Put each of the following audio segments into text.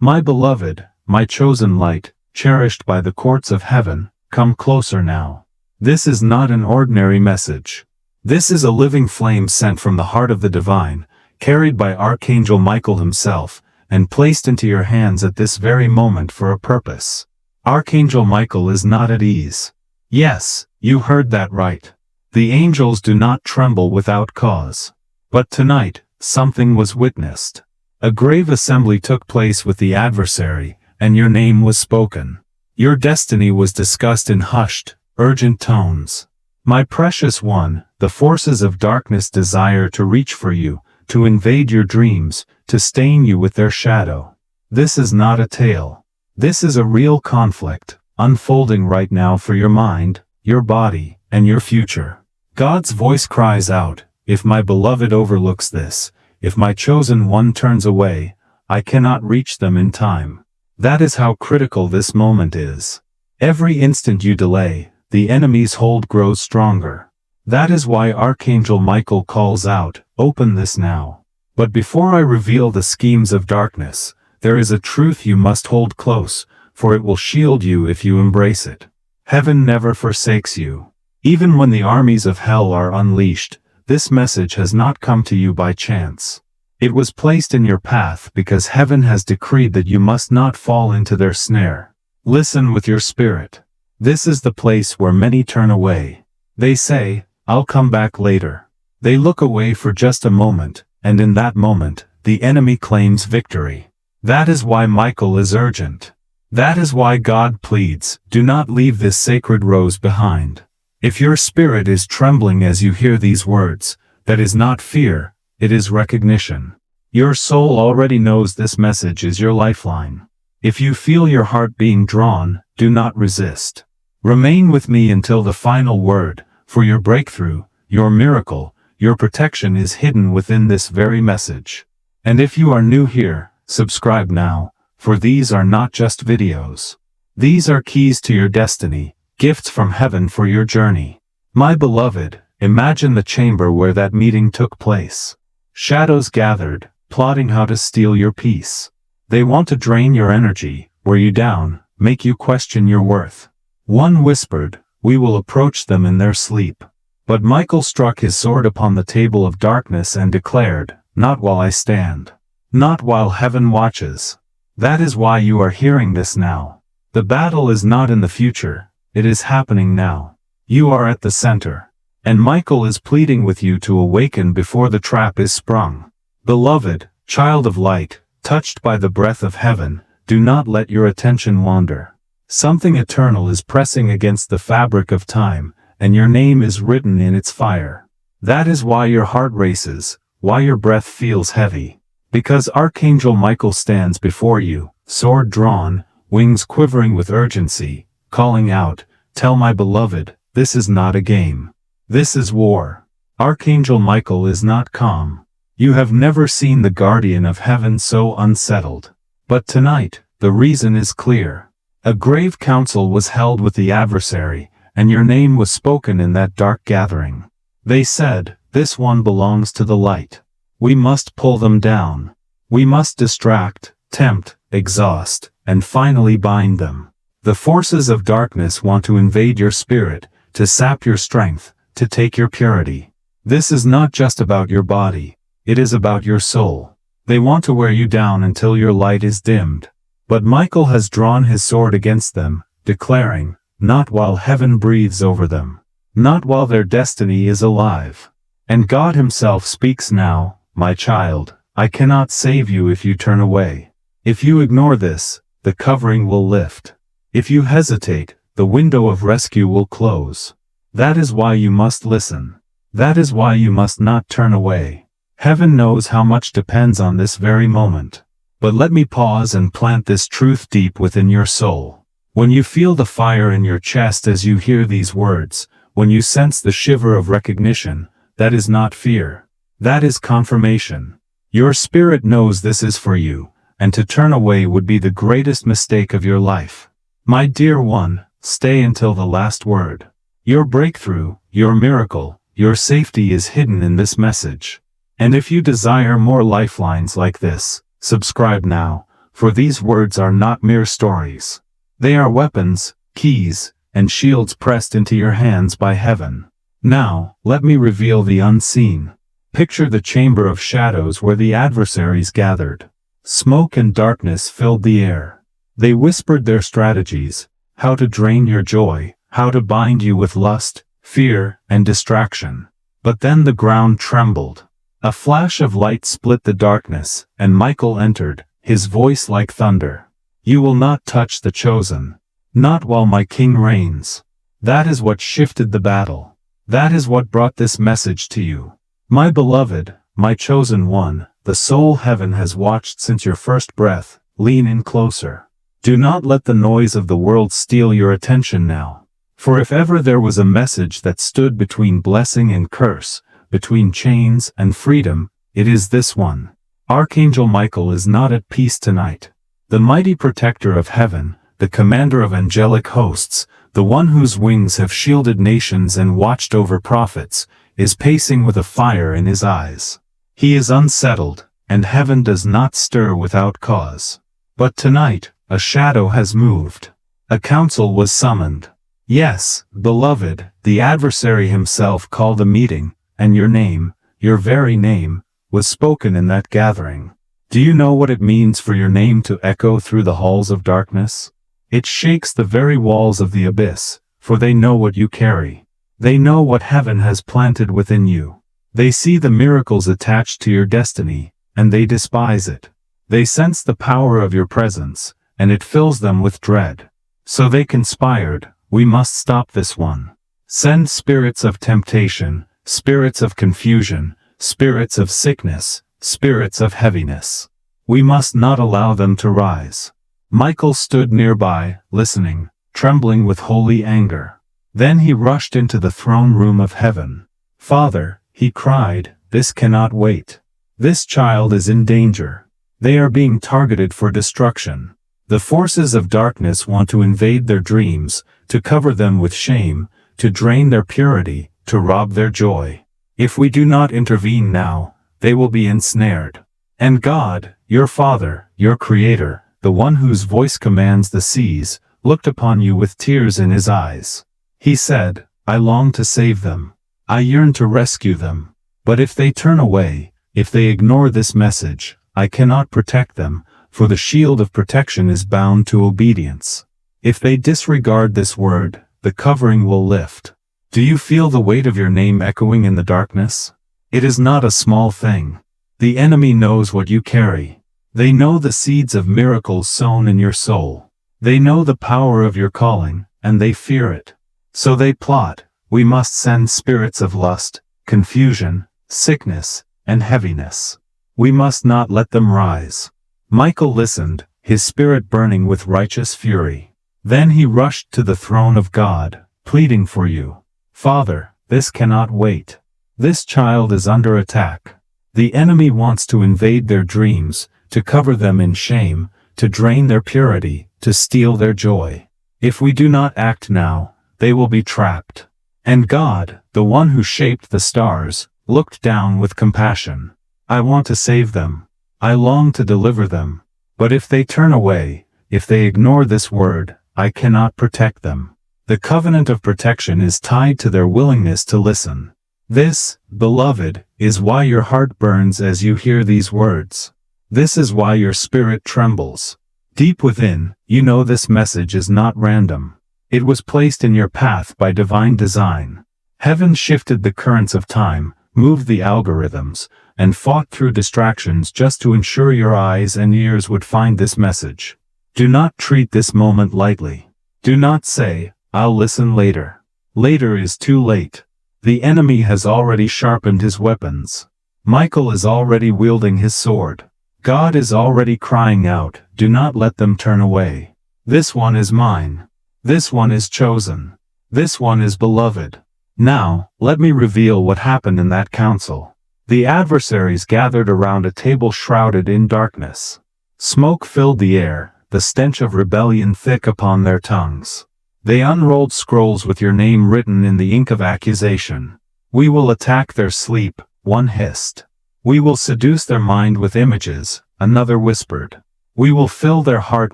My beloved, my chosen light, cherished by the courts of heaven, come closer now. This is not an ordinary message. This is a living flame sent from the heart of the divine, carried by Archangel Michael himself, and placed into your hands at this very moment for a purpose. Archangel Michael is not at ease. Yes, you heard that right. The angels do not tremble without cause. But tonight, something was witnessed. A grave assembly took place with the adversary, and your name was spoken. Your destiny was discussed in hushed, urgent tones. My precious one, the forces of darkness desire to reach for you, to invade your dreams, to stain you with their shadow. This is not a tale. This is a real conflict, unfolding right now for your mind, your body, and your future. God's voice cries out, if my beloved overlooks this, if my chosen one turns away, I cannot reach them in time. That is how critical this moment is. Every instant you delay, the enemy's hold grows stronger. That is why Archangel Michael calls out, open this now. But before I reveal the schemes of darkness, there is a truth you must hold close, for it will shield you if you embrace it. Heaven never forsakes you. Even when the armies of hell are unleashed, this message has not come to you by chance. It was placed in your path because heaven has decreed that you must not fall into their snare. Listen with your spirit. This is the place where many turn away. They say, I'll come back later. They look away for just a moment, and in that moment, the enemy claims victory. That is why Michael is urgent. That is why God pleads, do not leave this sacred rose behind. If your spirit is trembling as you hear these words, that is not fear, it is recognition. Your soul already knows this message is your lifeline. If you feel your heart being drawn, do not resist. Remain with me until the final word, for your breakthrough, your miracle, your protection is hidden within this very message. And if you are new here, subscribe now, for these are not just videos. These are keys to your destiny, gifts from heaven for your journey. My beloved, imagine the chamber where that meeting took place. Shadows gathered, plotting how to steal your peace. They want to drain your energy, wear you down, make you question your worth. One whispered, we will approach them in their sleep. But Michael struck his sword upon the table of darkness and declared, not while I stand. Not while heaven watches. That is why you are hearing this now. The battle is not in the future, it is happening now. You are at the center. And Michael is pleading with you to awaken before the trap is sprung. Beloved, child of light, touched by the breath of heaven, do not let your attention wander. Something eternal is pressing against the fabric of time, and your name is written in its fire. That is why your heart races, why your breath feels heavy. Because Archangel Michael stands before you, sword drawn, wings quivering with urgency, calling out, tell my beloved, this is not a game. This is war. Archangel Michael is not calm. You have never seen the guardian of heaven so unsettled. But tonight, the reason is clear. A grave council was held with the adversary, and your name was spoken in that dark gathering. They said, this one belongs to the light. We must pull them down. We must distract, tempt, exhaust, and finally bind them. The forces of darkness want to invade your spirit, to sap your strength, to take your purity. This is not just about your body, it is about your soul. They want to wear you down until your light is dimmed. But Michael has drawn his sword against them, declaring, not while heaven breathes over them. Not while their destiny is alive. And God himself speaks now, my child, I cannot save you if you turn away. If you ignore this, the covering will lift. If you hesitate, the window of rescue will close. That is why you must listen. That is why you must not turn away. Heaven knows how much depends on this very moment. But let me pause and plant this truth deep within your soul. When you feel the fire in your chest as you hear these words, when you sense the shiver of recognition, that is not fear. That is confirmation. Your spirit knows this is for you, and to turn away would be the greatest mistake of your life. My dear one, stay until the last word. Your breakthrough, your miracle, your safety is hidden in this message. And if you desire more lifelines like this, subscribe now, for these words are not mere stories. They are weapons, keys, and shields pressed into your hands by heaven. Now, let me reveal the unseen. Picture the chamber of shadows where the adversaries gathered. Smoke and darkness filled the air. They whispered their strategies, how to drain your joy, how to bind you with lust, fear, and distraction. But then the ground trembled. A flash of light split the darkness, and Michael entered, his voice like thunder. You will not touch the chosen. Not while my king reigns. That is what shifted the battle. That is what brought this message to you. My beloved, my chosen one, the soul heaven has watched since your first breath. Lean in closer. Do not let the noise of the world steal your attention now. For if ever there was a message that stood between blessing and curse, between chains and freedom, it is this one. Archangel Michael is not at peace tonight. The mighty protector of heaven, the commander of angelic hosts, the one whose wings have shielded nations and watched over prophets, is pacing with a fire in his eyes. He is unsettled, and heaven does not stir without cause. But tonight, a shadow has moved. A council was summoned. Yes, beloved, the adversary himself called a meeting, and your name, your very name, was spoken in that gathering. Do you know what it means for your name to echo through the halls of darkness? It shakes the very walls of the abyss, for they know what you carry. They know what heaven has planted within you. They see the miracles attached to your destiny, and they despise it. They sense the power of your presence, and it fills them with dread. So they conspired, we must stop this one. Send spirits of temptation, spirits of confusion, spirits of sickness, spirits of heaviness. We must not allow them to rise. Michael stood nearby, listening, trembling with holy anger. Then he rushed into the throne room of heaven. Father, he cried, this cannot wait. This child is in danger. They are being targeted for destruction. The forces of darkness want to invade their dreams, to cover them with shame, to drain their purity, to rob their joy. If we do not intervene now, they will be ensnared. And God, your Father, your Creator, the one whose voice commands the seas, looked upon you with tears in his eyes. He said, I long to save them. I yearn to rescue them. But if they turn away, if they ignore this message, I cannot protect them, for the shield of protection is bound to obedience. If they disregard this word, the covering will lift. Do you feel the weight of your name echoing in the darkness? It is not a small thing. The enemy knows what you carry. They know the seeds of miracles sown in your soul. They know the power of your calling, and they fear it. So they plot, we must send spirits of lust, confusion, sickness, and heaviness. We must not let them rise. Michael listened, his spirit burning with righteous fury. Then he rushed to the throne of God, pleading for you. Father, this cannot wait. This child is under attack. The enemy wants to invade their dreams, to cover them in shame, to drain their purity, to steal their joy. If we do not act now, they will be trapped. And God, the one who shaped the stars, looked down with compassion. I want to save them. I long to deliver them. But if they turn away, if they ignore this word, I cannot protect them. The covenant of protection is tied to their willingness to listen. This, beloved, is why your heart burns as you hear these words. This is why your spirit trembles. Deep within, you know this message is not random. It was placed in your path by divine design. Heaven shifted the currents of time, moved the algorithms, and fought through distractions just to ensure your eyes and ears would find this message. Do not treat this moment lightly. Do not say, I'll listen later. Later is too late. The enemy has already sharpened his weapons. Michael is already wielding his sword. God is already crying out, do not let them turn away. This one is mine. This one is chosen. This one is beloved. Now, let me reveal what happened in that council. The adversaries gathered around a table shrouded in darkness. Smoke filled the air, the stench of rebellion thick upon their tongues. They unrolled scrolls with your name written in the ink of accusation. We will attack their sleep, one hissed. We will seduce their mind with images, another whispered. We will fill their heart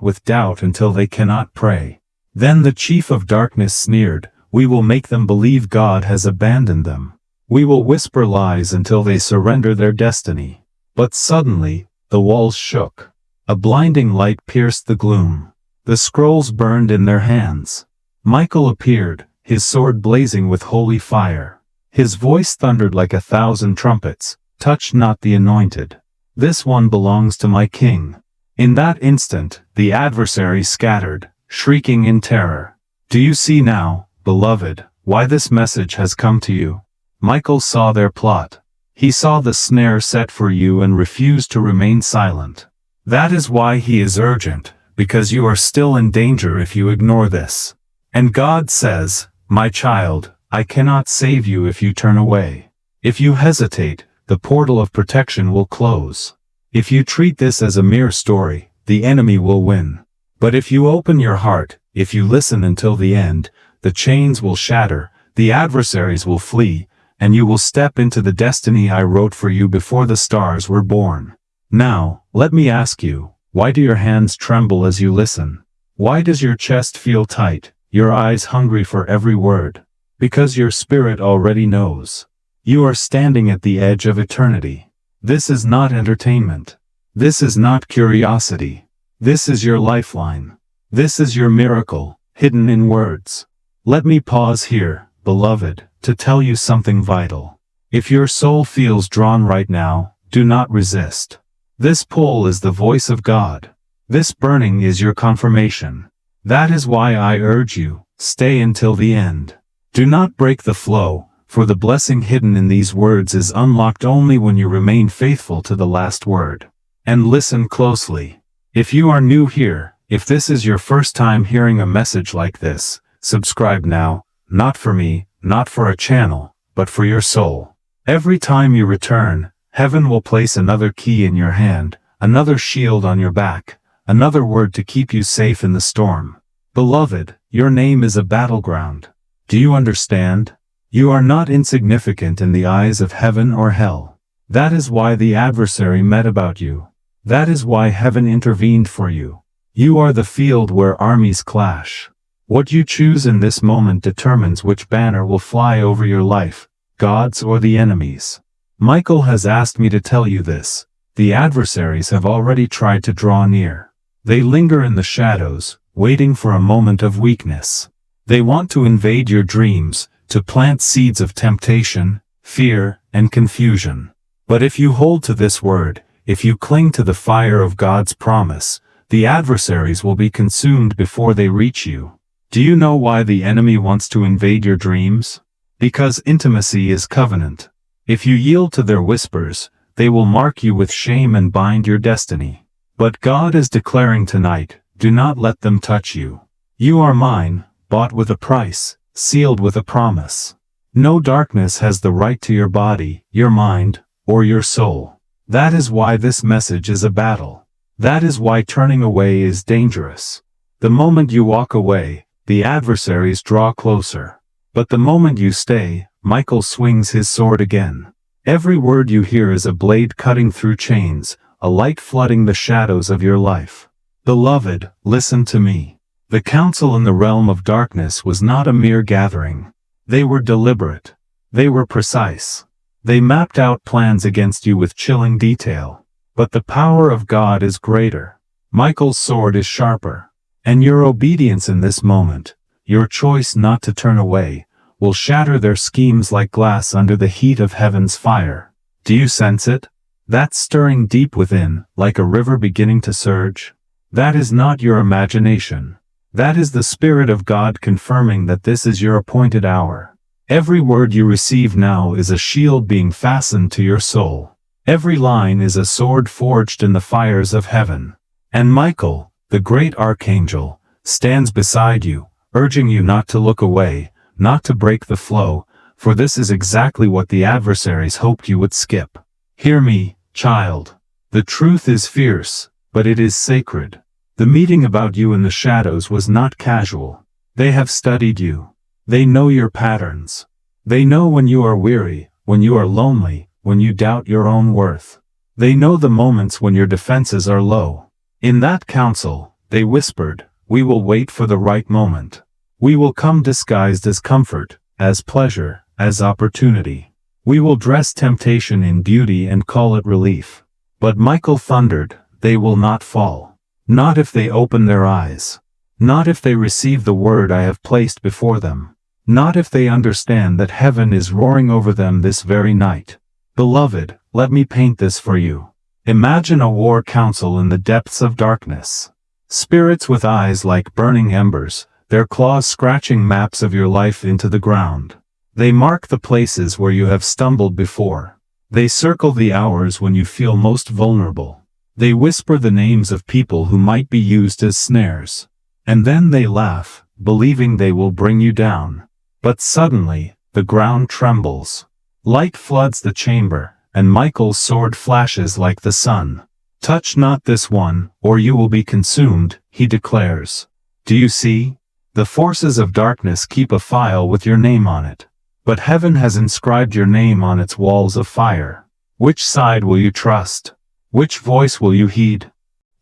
with doubt until they cannot pray. Then the chief of darkness sneered, we will make them believe God has abandoned them. We will whisper lies until they surrender their destiny. But suddenly, the walls shook. A blinding light pierced the gloom. The scrolls burned in their hands. Michael appeared, his sword blazing with holy fire. His voice thundered like 1,000 trumpets, touch not the anointed. This one belongs to my king. In that instant, the adversary scattered, shrieking in terror. Do you see now, beloved, why this message has come to you? Michael saw their plot. He saw the snare set for you and refused to remain silent. That is why he is urgent, because you are still in danger if you ignore this. And God says, my child, I cannot save you if you turn away. If you hesitate, the portal of protection will close. If you treat this as a mere story, the enemy will win. But if you open your heart, if you listen until the end, the chains will shatter, the adversaries will flee, and you will step into the destiny I wrote for you before the stars were born. Now, let me ask you, why do your hands tremble as you listen? Why does your chest feel tight, your eyes hungry for every word? Because your spirit already knows. You are standing at the edge of eternity. This is not entertainment. This is not curiosity. This is your lifeline. This is your miracle, hidden in words. Let me pause here, beloved, to tell you something vital. If your soul feels drawn right now, do not resist. This pull is the voice of God. This burning is your confirmation. That is why I urge you, stay until the end. Do not break the flow, for the blessing hidden in these words is unlocked only when you remain faithful to the last word. And listen closely. If you are new here, if this is your first time hearing a message like this, subscribe now, not for me, not for a channel, but for your soul. Every time you return, heaven will place another key in your hand, another shield on your back, another word to keep you safe in the storm. Beloved, your name is a battleground. Do you understand? You are not insignificant in the eyes of heaven or hell. That is why the adversary met about you. That is why heaven intervened for you. You are the field where armies clash. What you choose in this moment determines which banner will fly over your life, God's or the enemy's. Michael has asked me to tell you this. The adversaries have already tried to draw near. They linger in the shadows, waiting for a moment of weakness. They want to invade your dreams, to plant seeds of temptation, fear, and confusion. But if you hold to this word, if you cling to the fire of God's promise, the adversaries will be consumed before they reach you. Do you know why the enemy wants to invade your dreams? Because intimacy is covenant. If you yield to their whispers, they will mark you with shame and bind your destiny. But God is declaring tonight, do not let them touch you. You are mine, bought with a price, sealed with a promise. No darkness has the right to your body, your mind, or your soul. That is why this message is a battle. That is why turning away is dangerous. The moment you walk away, the adversaries draw closer. But the moment you stay, Michael swings his sword again. Every word you hear is a blade cutting through chains, a light flooding the shadows of your life. Beloved, listen to me. The council in the realm of darkness was not a mere gathering. They were deliberate. They were precise. They mapped out plans against you with chilling detail. But the power of God is greater. Michael's sword is sharper. And your obedience in this moment, your choice not to turn away, will shatter their schemes like glass under the heat of heaven's fire. Do you sense it? That stirring deep within, like a river beginning to surge? That is not your imagination. That is the Spirit of God confirming that this is your appointed hour. Every word you receive now is a shield being fastened to your soul. Every line is a sword forged in the fires of heaven. And Michael, the great Archangel, stands beside you, urging you not to look away, not to break the flow, for this is exactly what the adversaries hoped you would skip. Hear me, child. The truth is fierce, but it is sacred. The meeting about you in the shadows was not casual. They have studied you. They know your patterns. They know when you are weary, when you are lonely, when you doubt your own worth. They know the moments when your defenses are low. In that council, they whispered, "We will wait for the right moment. We will come disguised as comfort, as pleasure, as opportunity. We will dress temptation in beauty and call it relief." But Michael thundered, "They will not fall. Not if they open their eyes. Not if they receive the word I have placed before them. Not if they understand that heaven is roaring over them this very night." Beloved, let me paint this for you. Imagine a war council in the depths of darkness. Spirits with eyes like burning embers, their claws scratching maps of your life into the ground. They mark the places where you have stumbled before. They circle the hours when you feel most vulnerable. They whisper the names of people who might be used as snares. And then they laugh, believing they will bring you down. But suddenly, the ground trembles. Light floods the chamber, and Michael's sword flashes like the sun. "Touch not this one, or you will be consumed," he declares. Do you see? The forces of darkness keep a file with your name on it. But heaven has inscribed your name on its walls of fire. Which side will you trust? Which voice will you heed?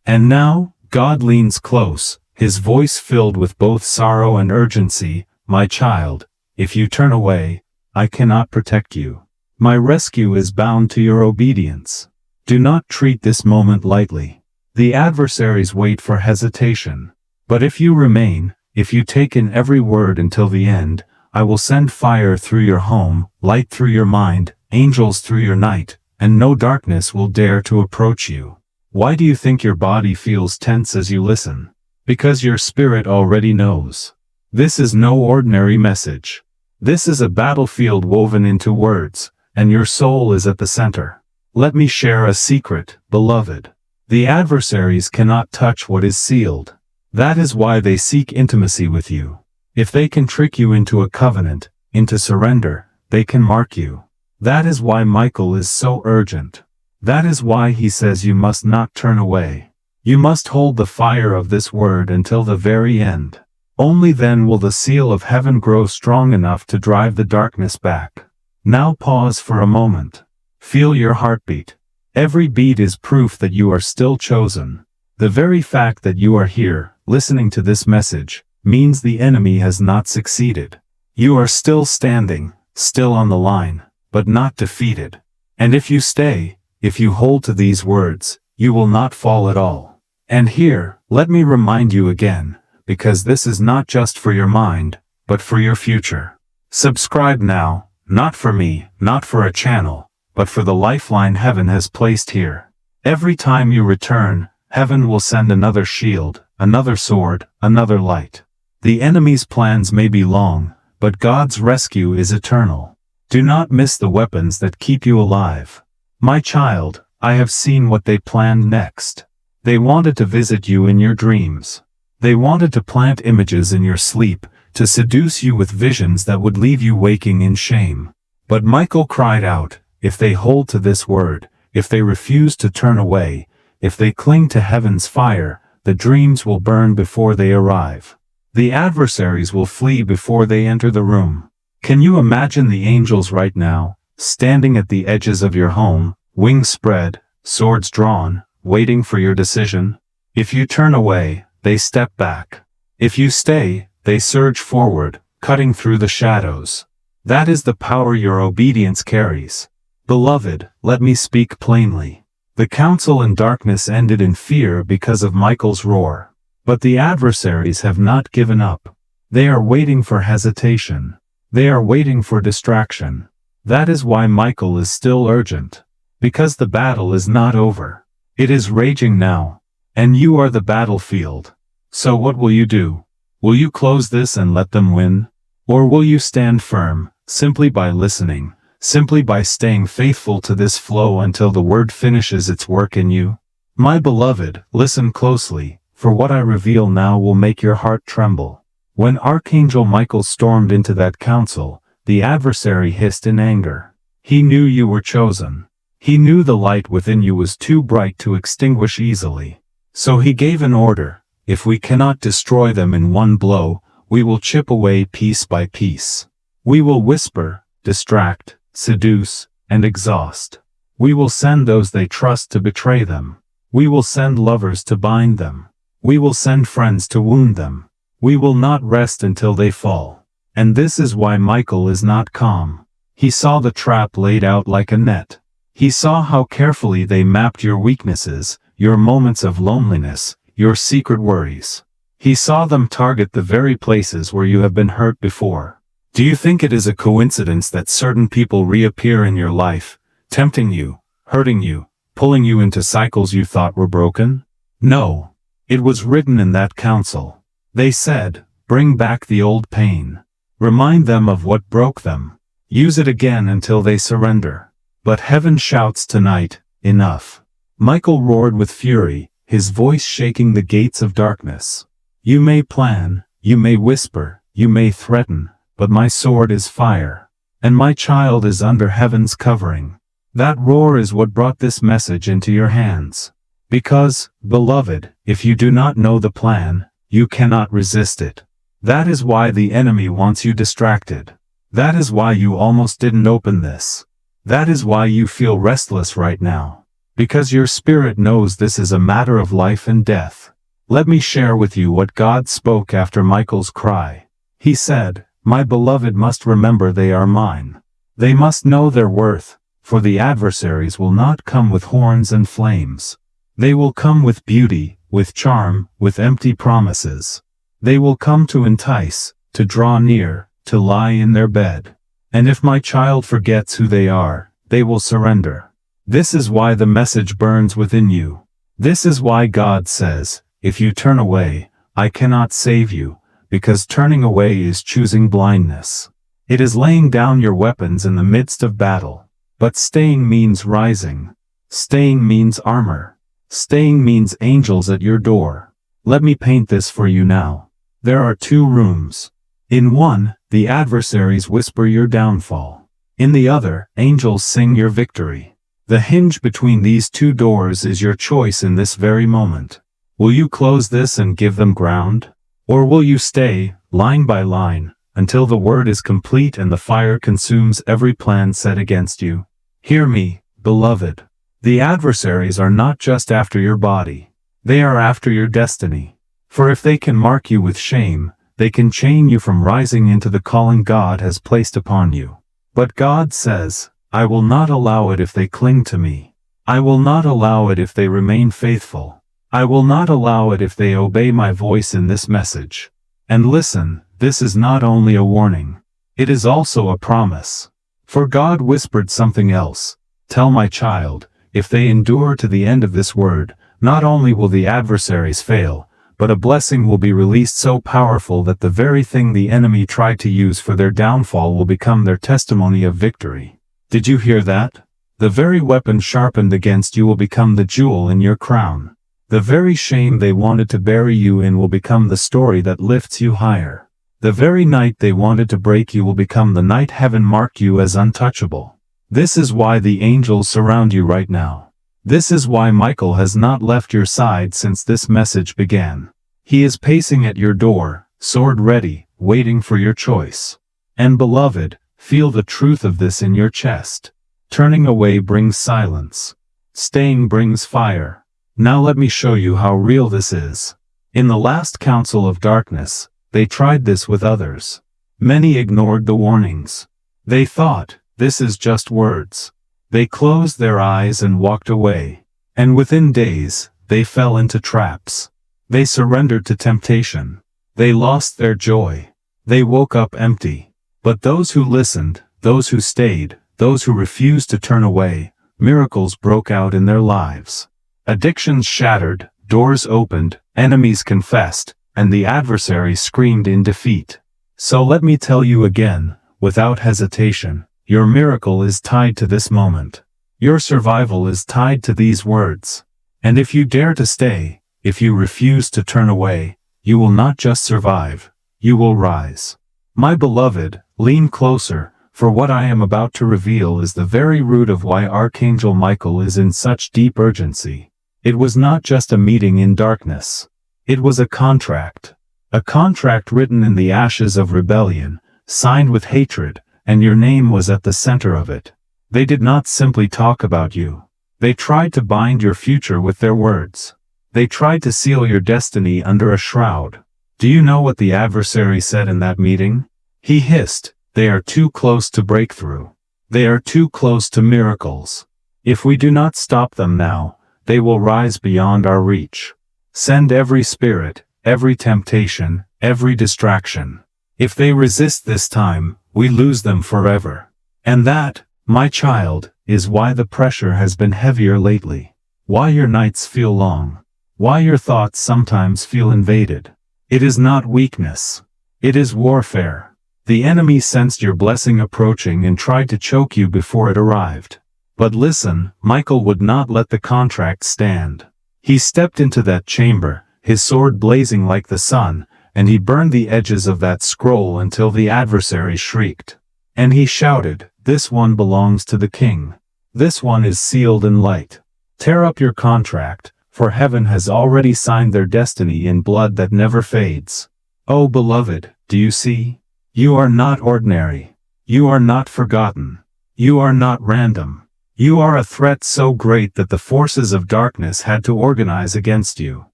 And now, God leans close, his voice filled with both sorrow and urgency. "My child, if you turn away, I cannot protect you. My rescue is bound to your obedience. Do not treat this moment lightly. The adversaries wait for hesitation. But if you remain, if you take in every word until the end, I will send fire through your home, light through your mind, angels through your night, and no darkness will dare to approach you." Why do you think your body feels tense as you listen? Because your spirit already knows. This is no ordinary message. This is a battlefield woven into words, and your soul is at the center. Let me share a secret, beloved. The adversaries cannot touch what is sealed. That is why they seek intimacy with you. If they can trick you into a covenant, into surrender, they can mark you. That is why Michael is so urgent. That is why he says you must not turn away. You must hold the fire of this word until the very end. Only then will the seal of heaven grow strong enough to drive the darkness back. Now pause for a moment. Feel your heartbeat. Every beat is proof that you are still chosen. The very fact that you are here, listening to this message, means the enemy has not succeeded. You are still standing, still on the line, but not defeated. And if you stay, if you hold to these words, you will not fall at all. And here, let me remind you again, because this is not just for your mind, but for your future. Subscribe now, not for me, not for a channel, but for the lifeline heaven has placed here. Every time you return, heaven will send another shield, another sword, another light. The enemy's plans may be long, but God's rescue is eternal. Do not miss the weapons that keep you alive. My child, I have seen what they planned next. They wanted to visit you in your dreams. They wanted to plant images in your sleep, to seduce you with visions that would leave you waking in shame. But Michael cried out, if they hold to this word, if they refuse to turn away, if they cling to heaven's fire, the dreams will burn before they arrive. The adversaries will flee before they enter the room. Can you imagine the angels right now, standing at the edges of your home, wings spread, swords drawn, waiting for your decision? If you turn away, they step back. If you stay, they surge forward, cutting through the shadows. That is the power your obedience carries. Beloved, let me speak plainly. The council in darkness ended in fear because of Michael's roar. But the adversaries have not given up. They are waiting for hesitation. They are waiting for distraction. That is why Michael is still urgent. Because the battle is not over. It is raging now. And you are the battlefield. So what will you do? Will you close this and let them win? Or will you stand firm, simply by listening, simply by staying faithful to this flow until the word finishes its work in you? My beloved, listen closely, for what I reveal now will make your heart tremble. When Archangel Michael stormed into that council, the adversary hissed in anger. He knew you were chosen. He knew the light within you was too bright to extinguish easily. So he gave an order. If we cannot destroy them in one blow, we will chip away piece by piece. We will whisper, distract, seduce, and exhaust. We will send those they trust to betray them. We will send lovers to bind them. We will send friends to wound them. We will not rest until they fall. And this is why Michael is not calm. He saw the trap laid out like a net. He saw how carefully they mapped your weaknesses, your moments of loneliness, your secret worries. He saw them target the very places where you have been hurt before. Do you think it is a coincidence that certain people reappear in your life, tempting you, hurting you, pulling you into cycles you thought were broken? No. It was written in that counsel. They said, bring back the old pain. Remind them of what broke them. Use it again until they surrender. But heaven shouts tonight, enough. Michael roared with fury, his voice shaking the gates of darkness. You may plan, you may whisper, you may threaten, but my sword is fire. And my child is under heaven's covering. That roar is what brought this message into your hands. Because, beloved, if you do not know the plan, you cannot resist it. That is why the enemy wants you distracted. That is why you almost didn't open this. That is why you feel restless right now. Because your spirit knows this is a matter of life and death. Let me share with you what God spoke after Michael's cry. He said, my beloved must remember they are mine. They must know their worth, for the adversaries will not come with horns and flames. They will come with beauty, with charm, with empty promises. They will come to entice, to draw near, to lie in their bed. And if my child forgets who they are, they will surrender. This is why the message burns within you. This is why God says, if you turn away, I cannot save you, because turning away is choosing blindness. It is laying down your weapons in the midst of battle. But staying means rising. Staying means armor. Staying means angels at your door. Let me paint this for you now. There are two rooms. In one, the adversaries whisper your downfall. In the other, angels sing your victory. The hinge between these two doors is your choice in this very moment. Will you close this and give them ground? Or will you stay, line by line, until the word is complete and the fire consumes every plan set against you? Hear me, beloved. The adversaries are not just after your body. They are after your destiny. For if they can mark you with shame, they can chain you from rising into the calling God has placed upon you. But God says, I will not allow it if they cling to me. I will not allow it if they remain faithful. I will not allow it if they obey my voice in this message. And listen, this is not only a warning. It is also a promise. For God whispered something else. Tell my child, if they endure to the end of this word, not only will the adversaries fail, but a blessing will be released so powerful that the very thing the enemy tried to use for their downfall will become their testimony of victory. Did you hear that? The very weapon sharpened against you will become the jewel in your crown. The very shame they wanted to bury you in will become the story that lifts you higher. The very night they wanted to break you will become the night heaven marked you as untouchable. This is why the angels surround you right now. This is why Michael has not left your side since this message began. He is pacing at your door, sword ready, waiting for your choice. And beloved, feel the truth of this in your chest. Turning away brings silence. Staying brings fire. Now let me show you how real this is. In the last council of darkness, they tried this with others. Many ignored the warnings. They thought, this is just words. They closed their eyes and walked away. And within days, they fell into traps. They surrendered to temptation. They lost their joy. They woke up empty. But those who listened, those who stayed, those who refused to turn away, miracles broke out in their lives. Addictions shattered, doors opened, enemies confessed, and the adversary screamed in defeat. So let me tell you again, without hesitation, your miracle is tied to this moment. Your survival is tied to these words. And if you dare to stay, if you refuse to turn away, you will not just survive, you will rise. My beloved, lean closer, for what I am about to reveal is the very root of why Archangel Michael is in such deep urgency. It was not just a meeting in darkness. It was a contract. A contract written in the ashes of rebellion, signed with hatred, and your name was at the center of it. They did not simply talk about you. They tried to bind your future with their words. They tried to seal your destiny under a shroud. Do you know what the adversary said in that meeting? He hissed, "They are too close to breakthrough. They are too close to miracles. If we do not stop them now, they will rise beyond our reach. Send every spirit, every temptation, every distraction. If they resist this time, we lose them forever." And that, my child, is why the pressure has been heavier lately. Why your nights feel long. Why your thoughts sometimes feel invaded. It is not weakness. It is warfare. The enemy sensed your blessing approaching and tried to choke you before it arrived. But listen, Michael would not let the contract stand. He stepped into that chamber, his sword blazing like the sun, and he burned the edges of that scroll until the adversary shrieked. And he shouted, "This one belongs to the king. This one is sealed in light. Tear up your contract, for heaven has already signed their destiny in blood that never fades." Oh beloved, do you see? You are not ordinary. You are not forgotten. You are not random. You are a threat so great that the forces of darkness had to organize against you.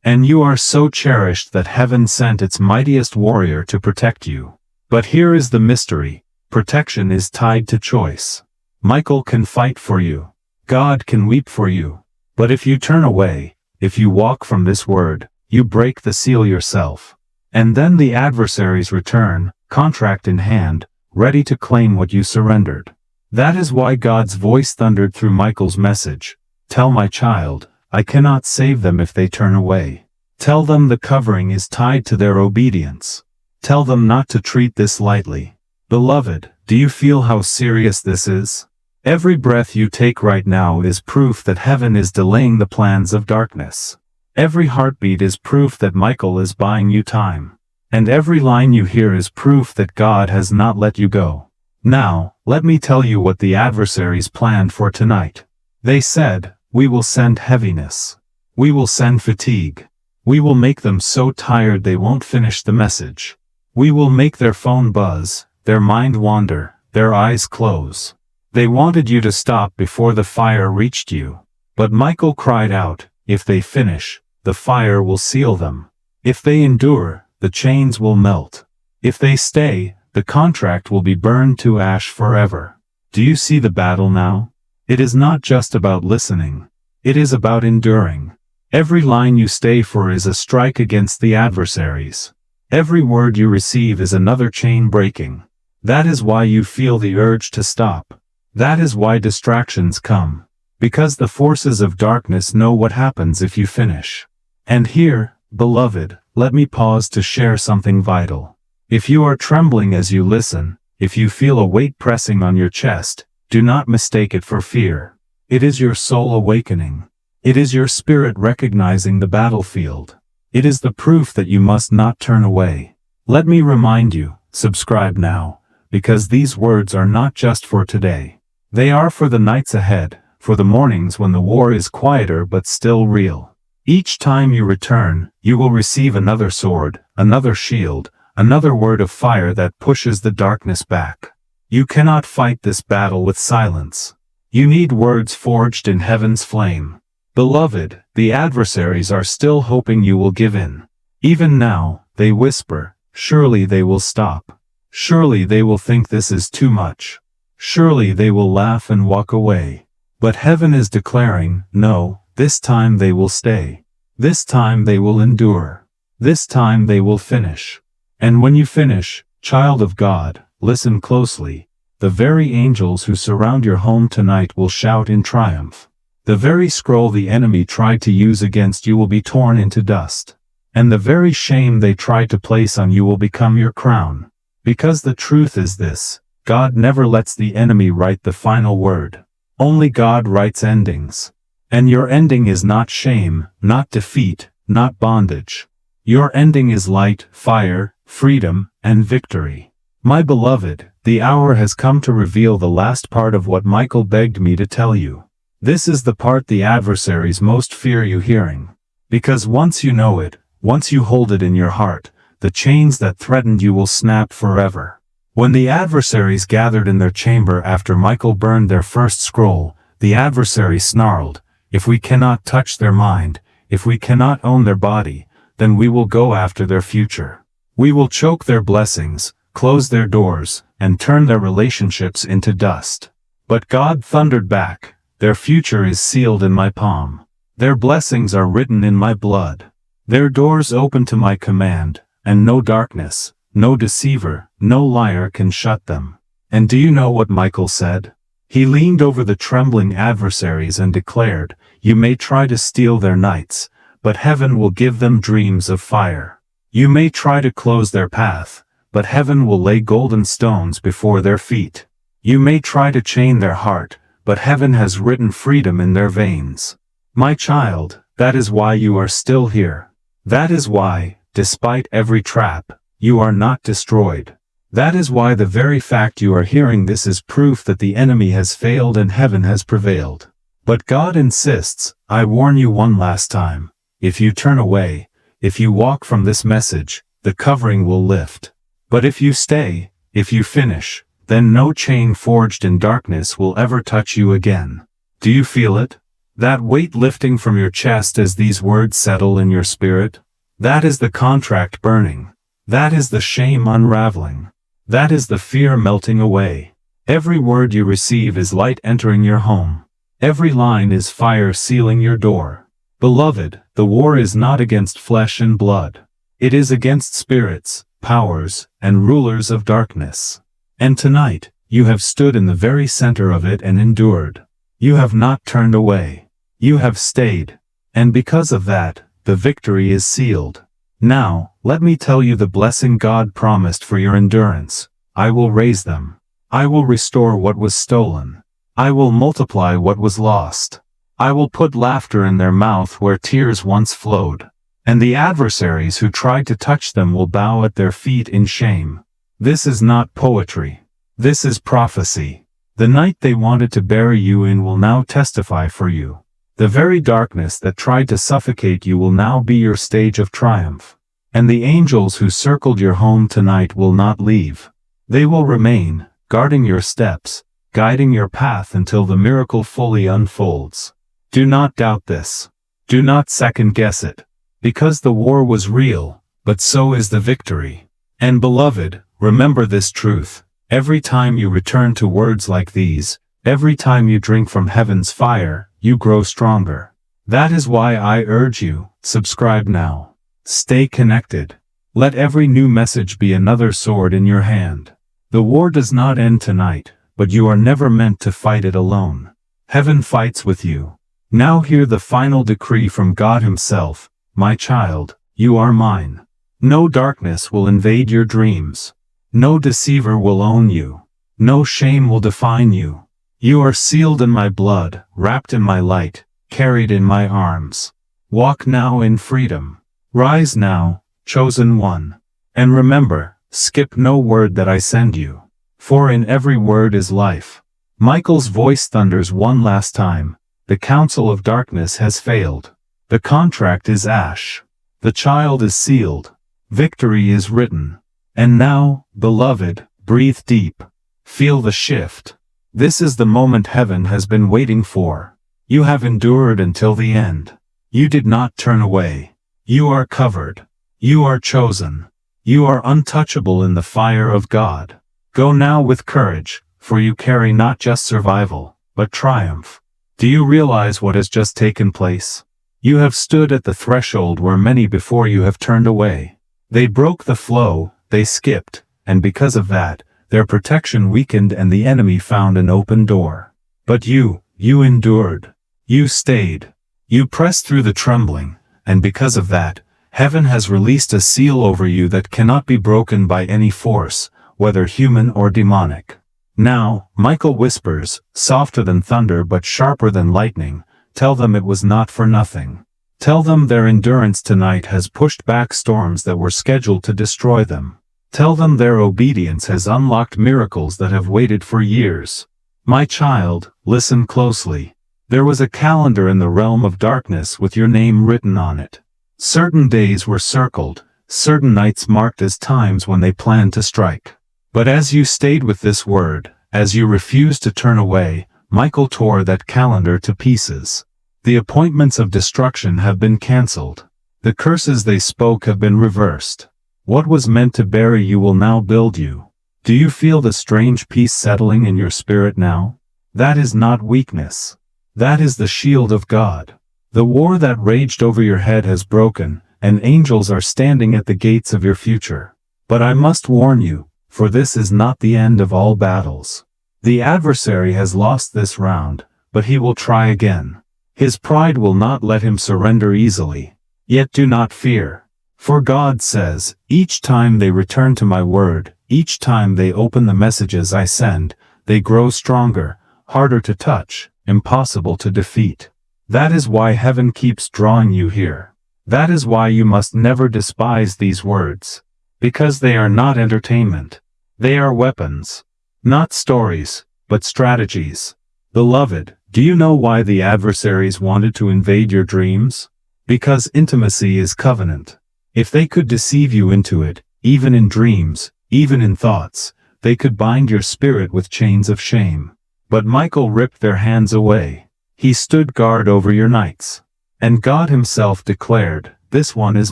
And you are so cherished that heaven sent its mightiest warrior to protect you. But here is the mystery. Protection is tied to choice. Michael can fight for you. God can weep for you. But if you turn away, if you walk from this word, you break the seal yourself. And then the adversaries return, contract in hand, ready to claim what you surrendered. That is why God's voice thundered through Michael's message. Tell my child, I cannot save them if they turn away. Tell them the covering is tied to their obedience. Tell them not to treat this lightly. Beloved, do you feel how serious this is? Every breath you take right now is proof that heaven is delaying the plans of darkness. Every heartbeat is proof that Michael is buying you time. And every line you hear is proof that God has not let you go. Now, let me tell you what the adversaries planned for tonight. They said, "We will send heaviness. We will send fatigue. We will make them so tired they won't finish the message. We will make their phone buzz, their mind wander, their eyes close." They wanted you to stop before the fire reached you. But Michael cried out, "If they finish, the fire will seal them. If they endure, the chains will melt. If they stay, the contract will be burned to ash forever." Do you see the battle now? It is not just about listening. It is about enduring. Every line you stay for is a strike against the adversaries. Every word you receive is another chain breaking. That is why you feel the urge to stop. That is why distractions come. Because the forces of darkness know what happens if you finish. And here, beloved, let me pause to share something vital. If you are trembling as you listen, if you feel a weight pressing on your chest, do not mistake it for fear. It is your soul awakening. It is your spirit recognizing the battlefield. It is the proof that you must not turn away. Let me remind you, subscribe now, because these words are not just for today. They are for the nights ahead, for the mornings when the war is quieter but still real. Each time you return, you will receive another sword, another shield, another word of fire that pushes the darkness back. You cannot fight this battle with silence. You need words forged in heaven's flame. Beloved, the adversaries are still hoping you will give in. Even now, they whisper, "Surely they will stop. Surely they will think this is too much. Surely they will laugh and walk away." But heaven is declaring, "No, this time they will stay. This time they will endure. This time they will finish." And when you finish, child of God, listen closely. The very angels who surround your home tonight will shout in triumph. The very scroll the enemy tried to use against you will be torn into dust. And the very shame they tried to place on you will become your crown. Because the truth is this: God never lets the enemy write the final word. Only God writes endings. And your ending is not shame, not defeat, not bondage. Your ending is light, fire, freedom, and victory. My beloved, the hour has come to reveal the last part of what Michael begged me to tell you. This is the part the adversaries most fear you hearing. Because once you know it, once you hold it in your heart, the chains that threatened you will snap forever. When the adversaries gathered in their chamber after Michael burned their first scroll, The adversary snarled, "If we cannot touch their mind, if we cannot own their body, then we will go after their future. We will choke their blessings, close their doors, and turn their relationships into dust." But God thundered back, "Their future is sealed in my palm. Their blessings are written in my blood. Their doors open to my command, and no darkness, no deceiver, no liar can shut them." And do you know what Michael said? He leaned over the trembling adversaries and declared, "You may try to steal their nights, but heaven will give them dreams of fire. You may try to close their path, but heaven will lay golden stones before their feet. You may try to chain their heart, but heaven has written freedom in their veins." My child, that is why you are still here. That is why, despite every trap, you are not destroyed. That is why the very fact you are hearing this is proof that the enemy has failed and heaven has prevailed. But God insists, "I warn you one last time. If you turn away, if you walk from this message, the covering will lift. But if you stay, if you finish, then no chain forged in darkness will ever touch you again." Do you feel it? That weight lifting from your chest as these words settle in your spirit? That is the contract burning. That is the shame unraveling. That is the fear melting away. Every word you receive is light entering your home. Every line is fire sealing your door. Beloved, the war is not against flesh and blood. It is against spirits, powers, and rulers of darkness. And tonight, you have stood in the very center of it and endured. You have not turned away. You have stayed. And because of that, the victory is sealed. Now, let me tell you the blessing God promised for your endurance. I will raise them. I will restore what was stolen. I will multiply what was lost. I will put laughter in their mouth where tears once flowed. And the adversaries who tried to touch them will bow at their feet in shame. This is not poetry. This is prophecy. The night they wanted to bury you in will now testify for you. The very darkness that tried to suffocate you will now be your stage of triumph. And the angels who circled your home tonight will not leave. They will remain, guarding your steps, guiding your path until the miracle fully unfolds. Do not doubt this. Do not second guess it. Because the war was real, but so is the victory. And beloved, remember this truth. Every time you return to words like these, every time you drink from heaven's fire, you grow stronger. That is why I urge you, subscribe now. Stay connected. Let every new message be another sword in your hand. The war does not end tonight, but you are never meant to fight it alone. Heaven fights with you. Now hear the final decree from God Himself. My child, you are mine. No darkness will invade your dreams. No deceiver will own you. No shame will define you. You are sealed in my blood, wrapped in my light, carried in my arms. Walk now in freedom. Rise now, chosen one. And remember, skip no word that I send you. For in every word is life. Michael's voice thunders one last time. The counsel of darkness has failed. The contract is ash. The child is sealed. Victory is written. And now, beloved, breathe deep. Feel the shift. This is the moment heaven has been waiting for. You have endured until the end. You did not turn away. You are covered. You are chosen. You are untouchable in the fire of God. Go now with courage, for you carry not just survival, but triumph. Do you realize what has just taken place? You have stood at the threshold where many before you have turned away. They broke the flow, they skipped, and because of that, their protection weakened and the enemy found an open door. But you endured. You stayed. You pressed through the trembling, and because of that, heaven has released a seal over you that cannot be broken by any force, whether human or demonic. Now, Michael whispers, softer than thunder but sharper than lightning, tell them it was not for nothing. Tell them their endurance tonight has pushed back storms that were scheduled to destroy them. Tell them their obedience has unlocked miracles that have waited for years. My child, listen closely. There was a calendar in the realm of darkness with your name written on it. Certain days were circled, certain nights marked as times when they planned to strike. But as you stayed with this word, as you refused to turn away, Michael tore that calendar to pieces. The appointments of destruction have been cancelled. The curses they spoke have been reversed. What was meant to bury you will now build you. Do you feel the strange peace settling in your spirit now? That is not weakness. That is the shield of God. The war that raged over your head has broken, and angels are standing at the gates of your future. But I must warn you, for this is not the end of all battles. The adversary has lost this round, but he will try again. His pride will not let him surrender easily. Yet do not fear. For God says, each time they return to my word, each time they open the messages I send, they grow stronger, harder to touch, impossible to defeat. That is why heaven keeps drawing you here. That is why you must never despise these words. Because they are not entertainment. They are weapons. Not stories, but strategies. Beloved, do you know why the adversaries wanted to invade your dreams? Because intimacy is covenant. If they could deceive you into it, even in dreams, even in thoughts, they could bind your spirit with chains of shame. But Michael ripped their hands away. He stood guard over your nights. And God himself declared, this one is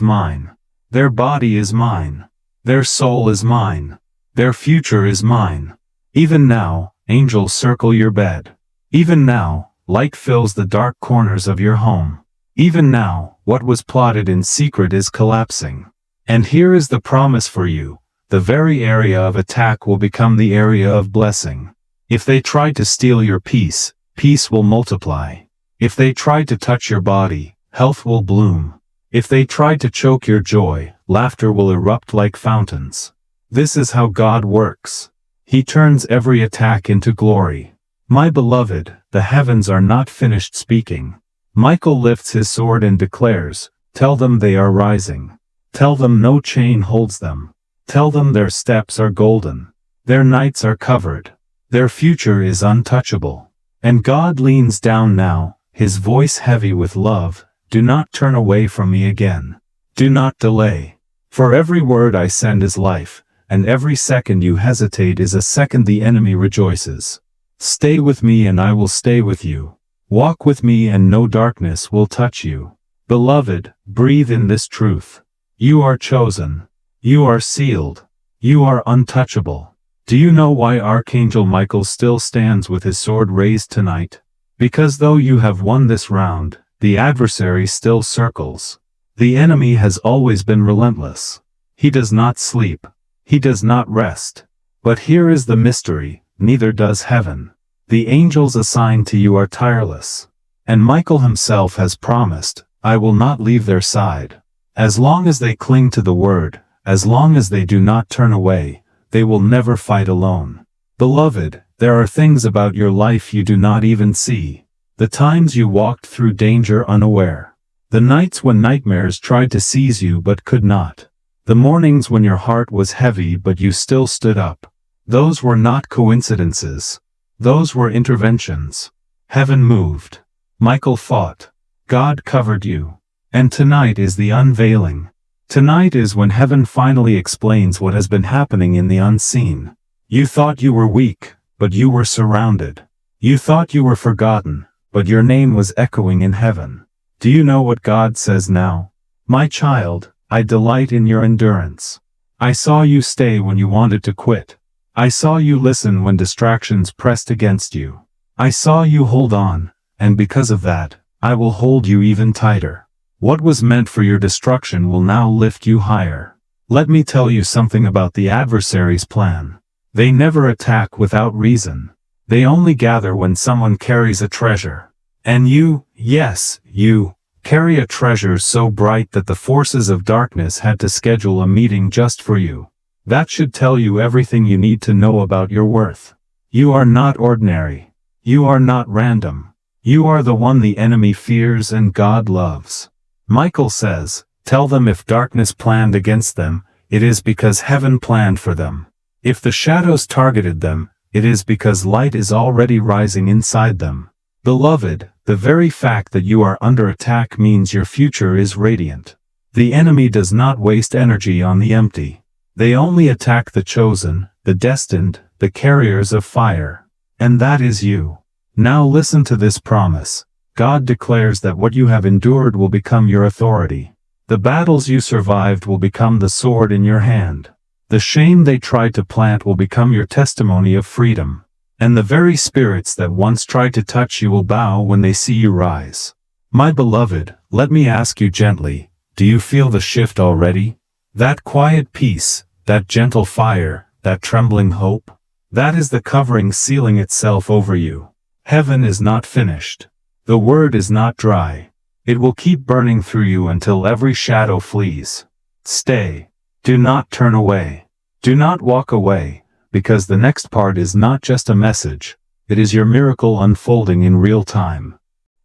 mine. Their body is mine. Their soul is mine. Their future is mine. Even now, angels circle your bed. Even now, light fills the dark corners of your home. Even now, what was plotted in secret is collapsing. And here is the promise for you. The very area of attack will become the area of blessing. If they try to steal your peace, peace will multiply. If they try to touch your body, health will bloom. If they try to choke your joy, laughter will erupt like fountains. This is how God works. He turns every attack into glory. My beloved, the heavens are not finished speaking. Michael lifts his sword and declares, tell them they are rising. Tell them no chain holds them. Tell them their steps are golden. Their nights are covered. Their future is untouchable. And God leans down now, his voice heavy with love, do not turn away from me again. Do not delay. For every word I send is life, and every second you hesitate is a second the enemy rejoices. Stay with me and I will stay with you. Walk with me and no darkness will touch you. Beloved, breathe in this truth. You are chosen. You are sealed. You are untouchable. Do you know why Archangel Michael still stands with his sword raised tonight? Because though you have won this round, the adversary still circles. The enemy has always been relentless. He does not sleep. He does not rest. But here is the mystery, neither does heaven. The angels assigned to you are tireless. And Michael himself has promised, I will not leave their side. As long as they cling to the word, as long as they do not turn away, they will never fight alone. Beloved, there are things about your life you do not even see. The times you walked through danger unaware. The nights when nightmares tried to seize you but could not. The mornings when your heart was heavy but you still stood up. Those were not coincidences. Those were interventions. Heaven moved. Michael fought. God covered you. And tonight is the unveiling. Tonight is when heaven finally explains what has been happening in the unseen. You thought you were weak, but you were surrounded. You thought you were forgotten, but your name was echoing in heaven. Do you know what God says now? My child, I delight in your endurance. I saw you stay when you wanted to quit. I saw you listen when distractions pressed against you. I saw you hold on, and because of that, I will hold you even tighter. What was meant for your destruction will now lift you higher. Let me tell you something about the adversary's plan. They never attack without reason. They only gather when someone carries a treasure. And you, yes, you, carry a treasure so bright that the forces of darkness had to schedule a meeting just for you. That should tell you everything you need to know about your worth. You are not ordinary. You are not random. You are the one the enemy fears and God loves. Michael says, tell them if darkness planned against them, it is because heaven planned for them. If the shadows targeted them, it is because light is already rising inside them. Beloved, the very fact that you are under attack means your future is radiant. The enemy does not waste energy on the empty. They only attack the chosen, the destined, the carriers of fire. And that is you. Now listen to this promise. God declares that what you have endured will become your authority. The battles you survived will become the sword in your hand. The shame they tried to plant will become your testimony of freedom. And the very spirits that once tried to touch you will bow when they see you rise. My beloved, let me ask you gently, do you feel the shift already? That quiet peace, that gentle fire, that trembling hope? That is the covering sealing itself over you. Heaven is not finished. The word is not dry. It will keep burning through you until every shadow flees. Stay. Do not turn away. Do not walk away, because the next part is not just a message, it is your miracle unfolding in real time.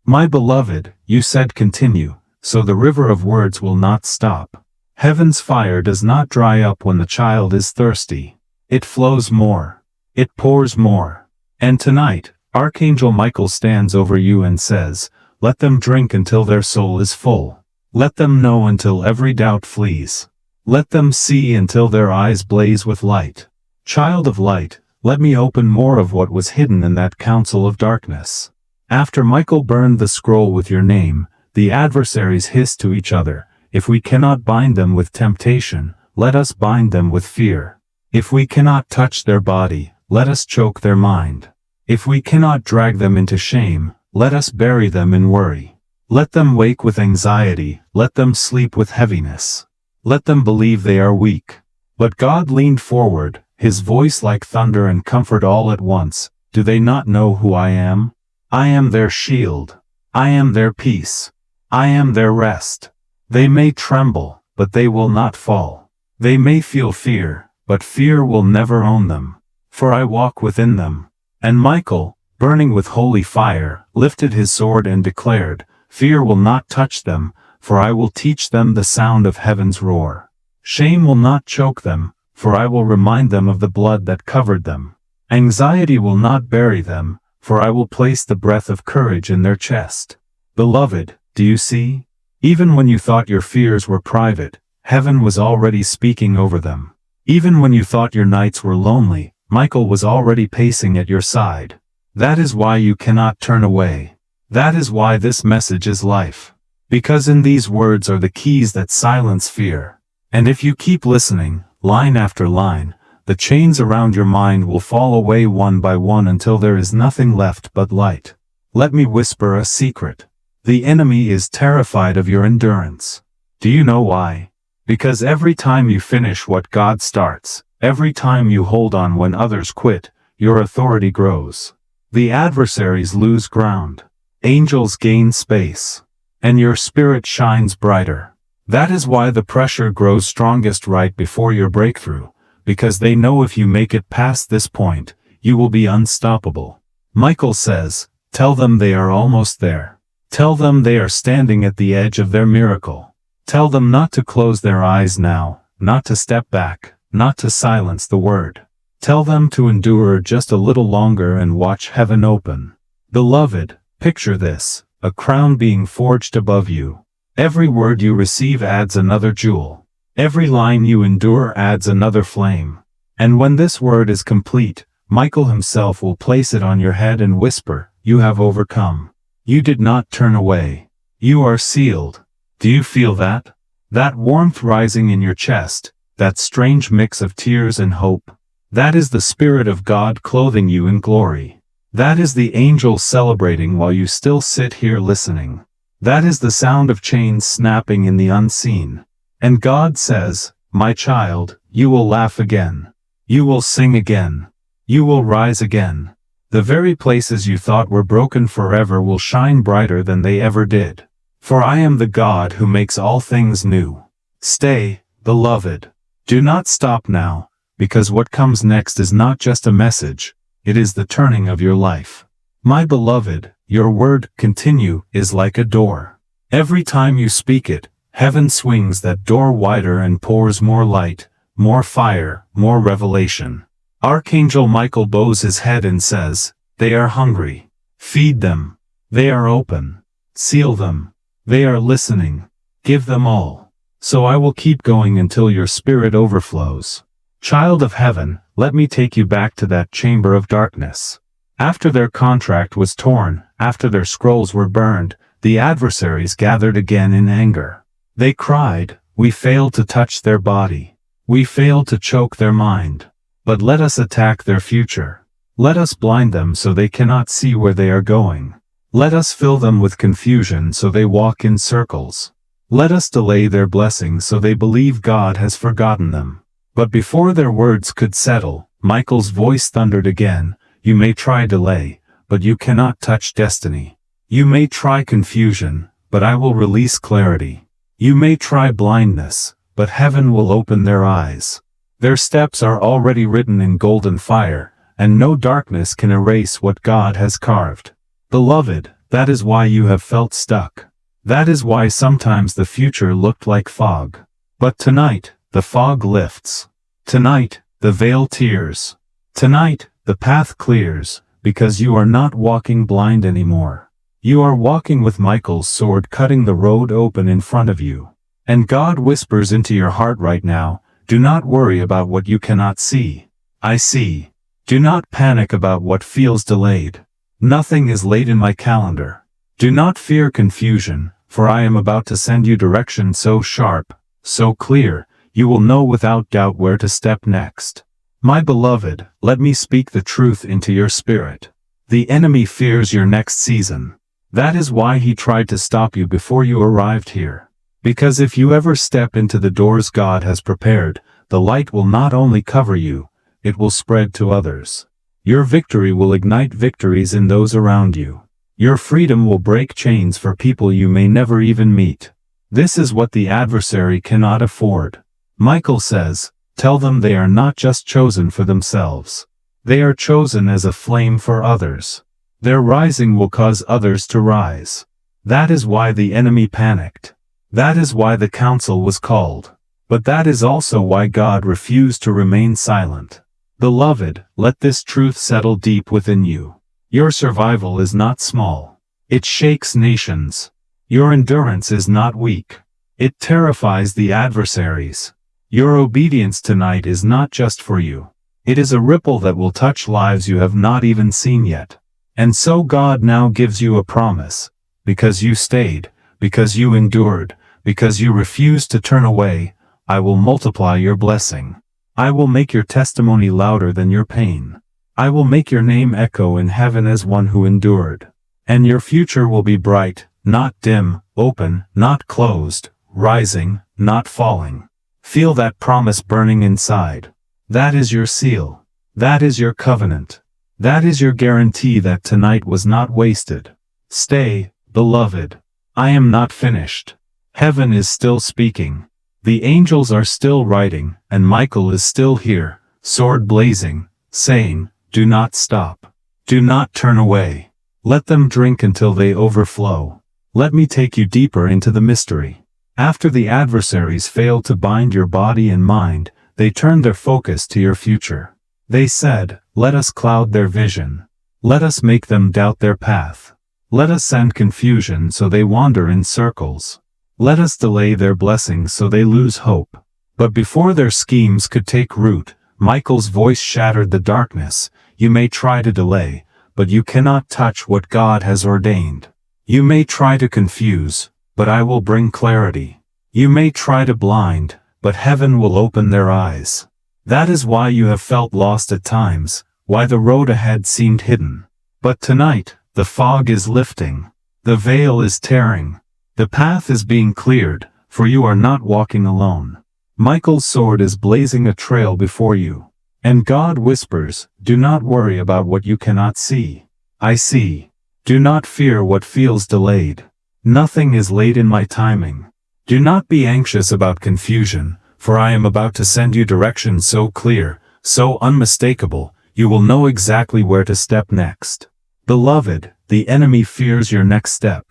My beloved, you said continue, so the river of words will not stop. Heaven's fire does not dry up when the child is thirsty. It flows more. It pours more. And tonight, Archangel Michael stands over you and says, let them drink until their soul is full. Let them know until every doubt flees. Let them see until their eyes blaze with light. Child of light, let me open more of what was hidden in that council of darkness. After Michael burned the scroll with your name, the adversaries hissed to each other, if we cannot bind them with temptation, let us bind them with fear. If we cannot touch their body, let us choke their mind. If we cannot drag them into shame, let us bury them in worry. Let them wake with anxiety, let them sleep with heaviness. Let them believe they are weak. But God leaned forward, his voice like thunder and comfort all at once. Do they not know who I am? I am their shield. I am their peace. I am their rest. They may tremble, but they will not fall. They may feel fear, but fear will never own them. For I walk within them. And Michael, burning with holy fire, lifted his sword and declared, fear will not touch them, for I will teach them the sound of heaven's roar. Shame will not choke them, for I will remind them of the blood that covered them. Anxiety will not bury them, for I will place the breath of courage in their chest. Beloved, do you see? Even when you thought your fears were private, heaven was already speaking over them. Even when you thought your nights were lonely, Michael was already pacing at your side. That is why you cannot turn away. That is why this message is life. Because in these words are the keys that silence fear. And if you keep listening, line after line, the chains around your mind will fall away one by one until there is nothing left but light. Let me whisper a secret. The enemy is terrified of your endurance. Do you know why? Because every time you finish what God starts, every time you hold on when others quit, your authority grows. The adversaries lose ground. Angels gain space. And your spirit shines brighter. That is why the pressure grows strongest right before your breakthrough, because they know if you make it past this point, you will be unstoppable. Michael says, tell them they are almost there. Tell them they are standing at the edge of their miracle. Tell them not to close their eyes now, not to step back, not to silence the word. Tell them to endure just a little longer and watch heaven open. Beloved, picture this, a crown being forged above you. Every word you receive adds another jewel. Every line you endure adds another flame. And when this word is complete, Michael himself will place it on your head and whisper, you have overcome. You did not turn away. You are sealed. Do you feel that? That warmth rising in your chest, that strange mix of tears and hope? That is the Spirit of God clothing you in glory. That is the angels celebrating while you still sit here listening. That is the sound of chains snapping in the unseen. And God says, my child, you will laugh again. You will sing again. You will rise again. The very places you thought were broken forever will shine brighter than they ever did. For I am the God who makes all things new. Stay, beloved. Do not stop now, because what comes next is not just a message, it is the turning of your life. My beloved, your word, continue, is like a door. Every time you speak it, heaven swings that door wider and pours more light, more fire, more revelation. Archangel Michael bows his head and says, they are hungry. Feed them. They are open. Seal them. They are listening. Give them all. So I will keep going until your spirit overflows. Child of heaven, let me take you back to that chamber of darkness. After their contract was torn, after their scrolls were burned, the adversaries gathered again in anger. They cried, "We failed to touch their body. We failed to choke their mind. But let us attack their future. Let us blind them so they cannot see where they are going. Let us fill them with confusion so they walk in circles. Let us delay their blessings so they believe God has forgotten them." But before their words could settle, Michael's voice thundered again, "You may try delay, but you cannot touch destiny. You may try confusion, but I will release clarity. You may try blindness, but heaven will open their eyes. Their steps are already written in golden fire, and no darkness can erase what God has carved. Beloved, that is why you have felt stuck. That is why sometimes the future looked like fog. But tonight, the fog lifts. Tonight, the veil tears. Tonight, the path clears, because you are not walking blind anymore. You are walking with Michael's sword cutting the road open in front of you. And God whispers into your heart right now, "Do not worry about what you cannot see. I see. Do not panic about what feels delayed. Nothing is late in my calendar. Do not fear confusion, for I am about to send you direction so sharp, so clear, you will know without doubt where to step next." My beloved, let me speak the truth into your spirit. The enemy fears your next season. That is why he tried to stop you before you arrived here. Because if you ever step into the doors God has prepared, the light will not only cover you, it will spread to others. Your victory will ignite victories in those around you. Your freedom will break chains for people you may never even meet. This is what the adversary cannot afford. Michael says, "Tell them they are not just chosen for themselves. They are chosen as a flame for others. Their rising will cause others to rise." That is why the enemy panicked. That is why the council was called. But that is also why God refused to remain silent. Beloved, let this truth settle deep within you. Your survival is not small. It shakes nations. Your endurance is not weak. It terrifies the adversaries. Your obedience tonight is not just for you. It is a ripple that will touch lives you have not even seen yet. And so God now gives you a promise. Because you stayed, because you endured, because you refused to turn away, I will multiply your blessing. I will make your testimony louder than your pain. I will make your name echo in heaven as one who endured. And your future will be bright, not dim, open, not closed, rising, not falling. Feel that promise burning inside. That is your seal. That is your covenant. That is your guarantee that tonight was not wasted. Stay, beloved. I am not finished. Heaven is still speaking. The angels are still writing, and Michael is still here, sword blazing, saying, "Do not stop. Do not turn away. Let them drink until they overflow." Let me take you deeper into the mystery. After the adversaries failed to bind your body and mind, they turned their focus to your future. They said, "Let us cloud their vision. Let us make them doubt their path. Let us send confusion so they wander in circles. Let us delay their blessings so they lose hope." But before their schemes could take root, Michael's voice shattered the darkness. "You may try to delay, but you cannot touch what God has ordained. You may try to confuse, but I will bring clarity. You may try to blind, but heaven will open their eyes." That is why you have felt lost at times, why the road ahead seemed hidden. But tonight, the fog is lifting. The veil is tearing. The path is being cleared, for you are not walking alone. Michael's sword is blazing a trail before you. And God whispers, "Do not worry about what you cannot see. I see. Do not fear what feels delayed. Nothing is late in my timing. Do not be anxious about confusion, for I am about to send you direction so clear, so unmistakable, you will know exactly where to step next." Beloved, the enemy fears your next step.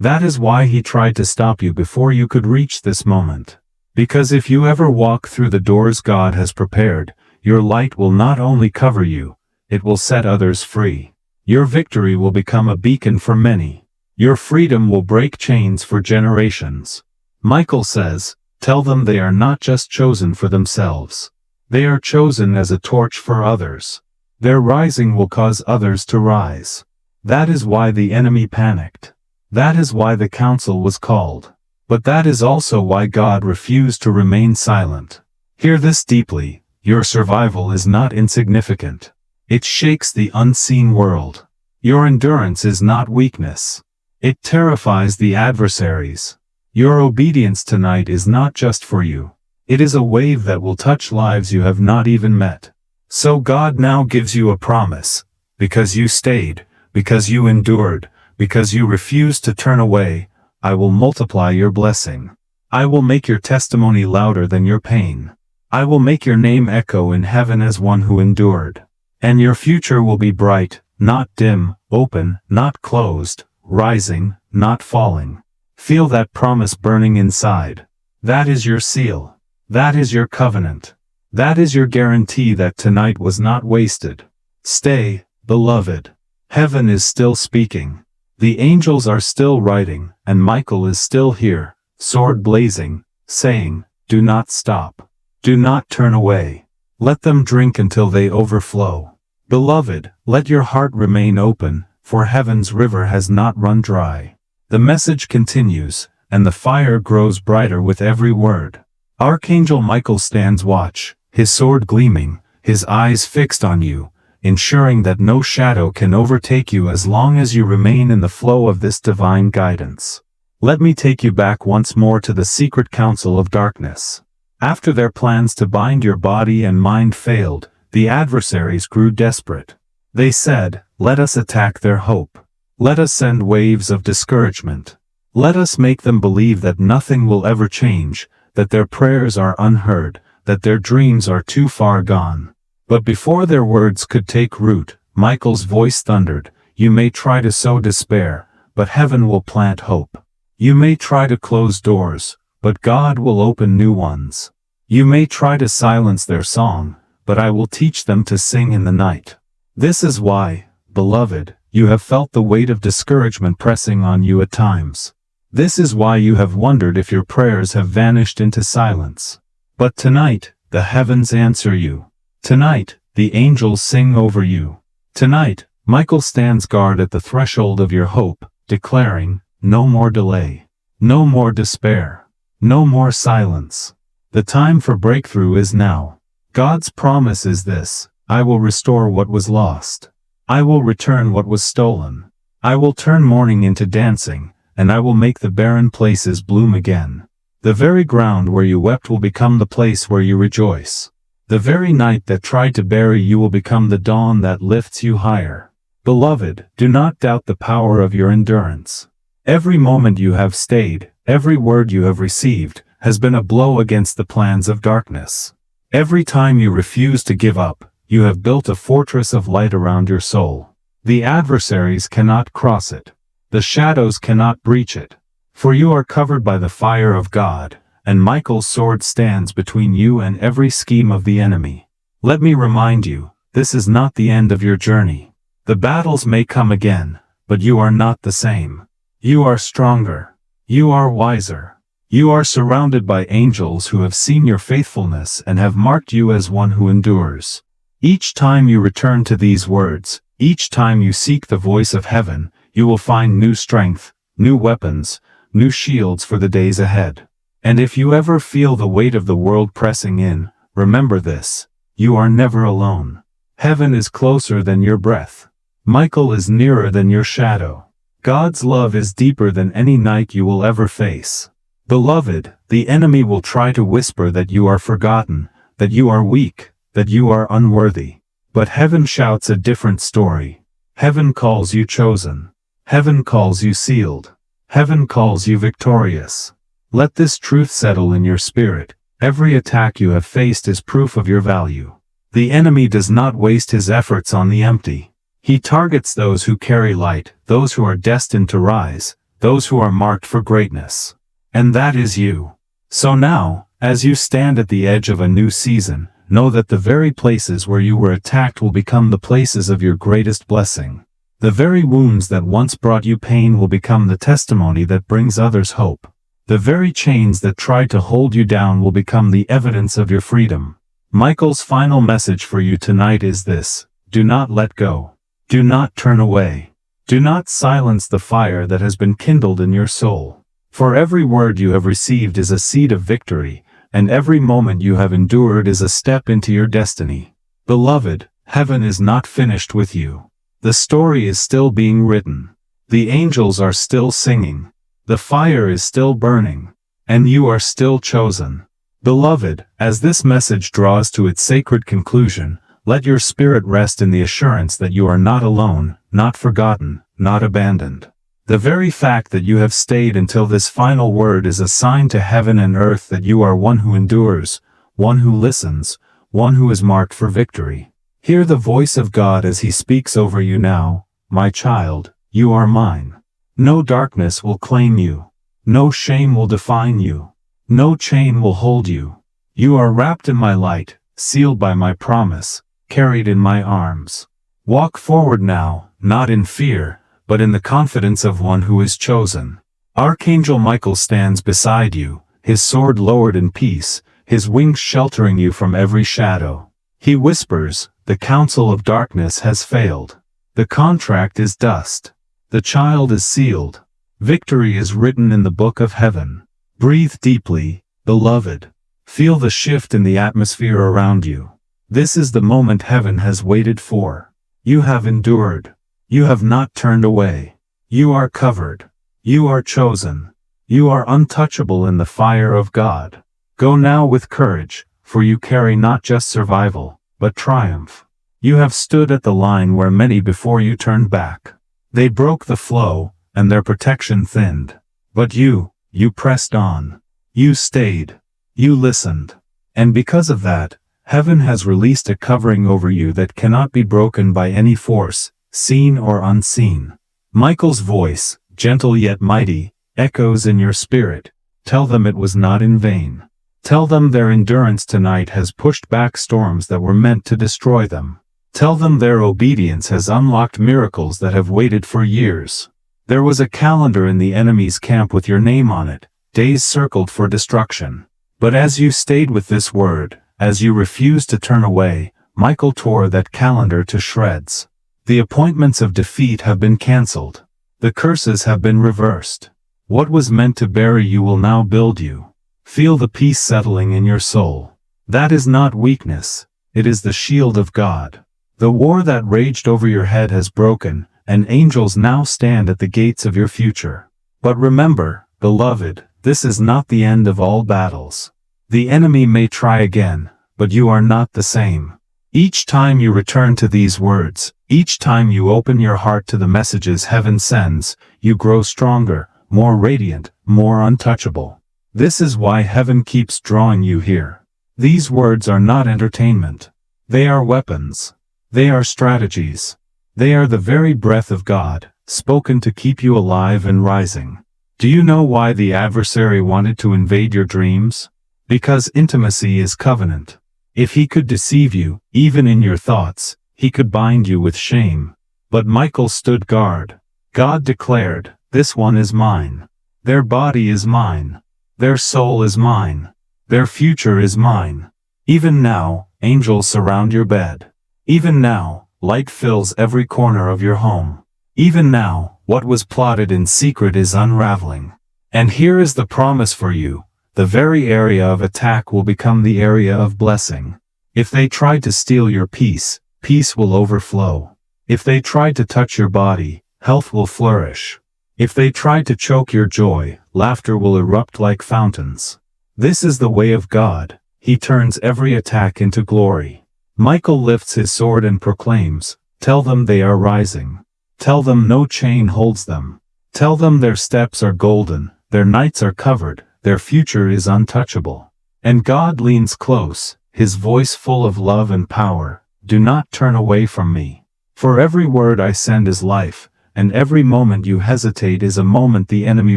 That is why he tried to stop you before you could reach this moment. Because if you ever walk through the doors God has prepared, your light will not only cover you, it will set others free. Your victory will become a beacon for many. Your freedom will break chains for generations. Michael says, "Tell them they are not just chosen for themselves. They are chosen as a torch for others." Their rising will cause others to rise. That is why the enemy panicked. That is why the council was called. But that is also why God refused to remain silent. Hear this deeply, your survival is not insignificant. It shakes the unseen world. Your endurance is not weakness. It terrifies the adversaries. Your obedience tonight is not just for you. It is a wave that will touch lives you have not even met. So God now gives you a promise. Because you stayed, because you endured, because you refused to turn away, I will multiply your blessing. I will make your testimony louder than your pain. I will make your name echo in heaven as one who endured. And your future will be bright, not dim, open, not closed, rising, not falling. Feel that promise burning inside. That is your seal. That is your covenant. That is your guarantee that tonight was not wasted. Stay, beloved. Heaven is still speaking. The angels are still writing, and Michael is still here, sword blazing, saying, do not stop. Do not turn away. Let them drink until they overflow. Beloved, let your heart remain open, for heaven's river has not run dry. The message continues, and the fire grows brighter with every word. Archangel Michael stands watch, his sword gleaming, his eyes fixed on you, ensuring that no shadow can overtake you as long as you remain in the flow of this divine guidance. Let me take you back once more to the secret council of darkness. After their plans to bind your body and mind failed, the adversaries grew desperate. They said, let us attack their hope. Let us send waves of discouragement. Let us make them believe that nothing will ever change, that their prayers are unheard, that their dreams are too far gone. But before their words could take root, Michael's voice thundered, you may try to sow despair, but heaven will plant hope. You may try to close doors, but God will open new ones. You may try to silence their song, but I will teach them to sing in the night. This is why, beloved, you have felt the weight of discouragement pressing on you at times. This is why you have wondered if your prayers have vanished into silence. But tonight, the heavens answer you. Tonight, the angels sing over you. Tonight, Michael stands guard at the threshold of your hope, declaring, no more delay. No more despair. No more silence. The time for breakthrough is now. God's promise is this, I will restore what was lost. I will return what was stolen. I will turn mourning into dancing, and I will make the barren places bloom again. The very ground where you wept will become the place where you rejoice. The very night that tried to bury you will become the dawn that lifts you higher. Beloved, do not doubt the power of your endurance. Every moment you have stayed, every word you have received, has been a blow against the plans of darkness. Every time you refuse to give up, you have built a fortress of light around your soul. The adversaries cannot cross it. The shadows cannot breach it. For you are covered by the fire of God, and Michael's sword stands between you and every scheme of the enemy. Let me remind you, this is not the end of your journey. The battles may come again, but you are not the same. You are stronger. You are wiser. You are surrounded by angels who have seen your faithfulness and have marked you as one who endures. Each time you return to these words, each time you seek the voice of heaven, you will find new strength, new weapons, new shields for the days ahead. And if you ever feel the weight of the world pressing in, remember this, you are never alone. Heaven is closer than your breath. Michael is nearer than your shadow. God's love is deeper than any night you will ever face. Beloved, the enemy will try to whisper that you are forgotten, that you are weak, that you are unworthy. But heaven shouts a different story. Heaven calls you chosen. Heaven calls you sealed. Heaven calls you victorious. Let this truth settle in your spirit. Every attack you have faced is proof of your value. The enemy does not waste his efforts on the empty. He targets those who carry light, those who are destined to rise, those who are marked for greatness. And that is you. So now, as you stand at the edge of a new season, know that the very places where you were attacked will become the places of your greatest blessing. The very wounds that once brought you pain will become the testimony that brings others hope. The very chains that tried to hold you down will become the evidence of your freedom. Michael's final message for you tonight is this, Do not let go. Do not turn away. Do not silence the fire that has been kindled in your soul. For every word you have received is a seed of victory, and every moment you have endured is a step into your destiny. Beloved, heaven is not finished with you. The story is still being written. The angels are still singing. The fire is still burning. And you are still chosen. Beloved, as this message draws to its sacred conclusion, let your spirit rest in the assurance that you are not alone, not forgotten, not abandoned. The very fact that you have stayed until this final word is a sign to heaven and earth that you are one who endures, one who listens, one who is marked for victory. Hear the voice of God as He speaks over you now. My child, you are mine. No darkness will claim you. No shame will define you. No chain will hold you. You are wrapped in my light, sealed by my promise, carried in my arms. Walk forward now, not in fear, but in the confidence of one who is chosen. Archangel Michael stands beside you, his sword lowered in peace, his wings sheltering you from every shadow. He whispers, the counsel of darkness has failed. The contract is dust. The child is sealed. Victory is written in the book of heaven. Breathe deeply, beloved. Feel the shift in the atmosphere around you. This is the moment heaven has waited for. You have endured. You have not turned away. You are covered. You are chosen. You are untouchable in the fire of God. Go now with courage, for you carry not just survival, but triumph. You have stood at the line where many before you turned back. They broke the flow, and their protection thinned. But you pressed on. You stayed. You listened. And because of that, heaven has released a covering over you that cannot be broken by any force, seen or unseen. Michael's voice, gentle yet mighty, echoes in your spirit. Tell them it was not in vain. Tell them their endurance tonight has pushed back storms that were meant to destroy them. Tell them their obedience has unlocked miracles that have waited for years. There was a calendar in the enemy's camp with your name on it, days circled for destruction. But as you stayed with this word, as you refused to turn away, Michael tore that calendar to shreds. The appointments of defeat have been cancelled. The curses have been reversed. What was meant to bury you will now build you. Feel the peace settling in your soul. That is not weakness. It is the shield of God. The war that raged over your head has broken, and angels now stand at the gates of your future. But remember, beloved, this is not the end of all battles. The enemy may try again, but you are not the same. Each time you return to these words, each time you open your heart to the messages heaven sends, you grow stronger, more radiant, more untouchable. This is why heaven keeps drawing you here. These words are not entertainment. They are weapons. They are strategies. They are the very breath of God, spoken to keep you alive and rising. Do you know why the adversary wanted to invade your dreams? Because intimacy is covenant. If he could deceive you, even in your thoughts, he could bind you with shame. But Michael stood guard. God declared, this one is mine. Their body is mine. Their soul is mine. Their future is mine. Even now, angels surround your bed. Even now, light fills every corner of your home. Even now, what was plotted in secret is unraveling. And here is the promise for you. The very area of attack will become the area of blessing. If they tried to steal your peace, peace will overflow. If they tried to touch your body, health will flourish. If they tried to choke your joy, laughter will erupt like fountains. This is the way of God. He turns every attack into glory. Michael lifts his sword and proclaims, tell them they are rising. Tell them no chain holds them. Tell them their steps are golden, their nights are covered, their future is untouchable. And God leans close, his voice full of love and power. Do not turn away from me. For every word I send is life, and every moment you hesitate is a moment the enemy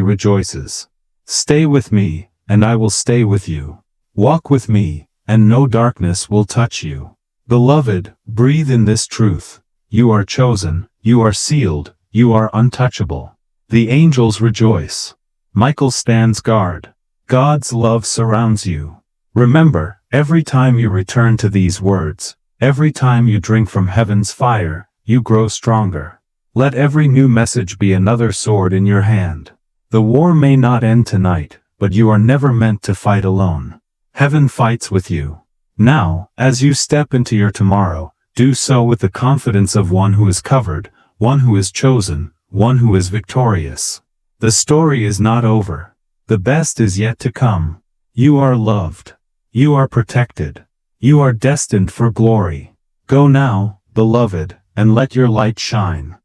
rejoices. Stay with me, and I will stay with you. Walk with me, and no darkness will touch you. Beloved, breathe in this truth. You are chosen, you are sealed, you are untouchable. The angels rejoice. Michael stands guard. God's love surrounds you. Remember, every time you return to these words, Every time you drink from heaven's fire, you grow stronger. Let every new message be another sword in your hand. The war may not end tonight, but you are never meant to fight alone. Heaven fights with you. Now, as you step into your tomorrow, do so with the confidence of one who is covered, one who is chosen, one who is victorious. The story is not over. The best is yet to come. You are loved. You are protected. You are destined for glory. Go now, beloved, and let your light shine.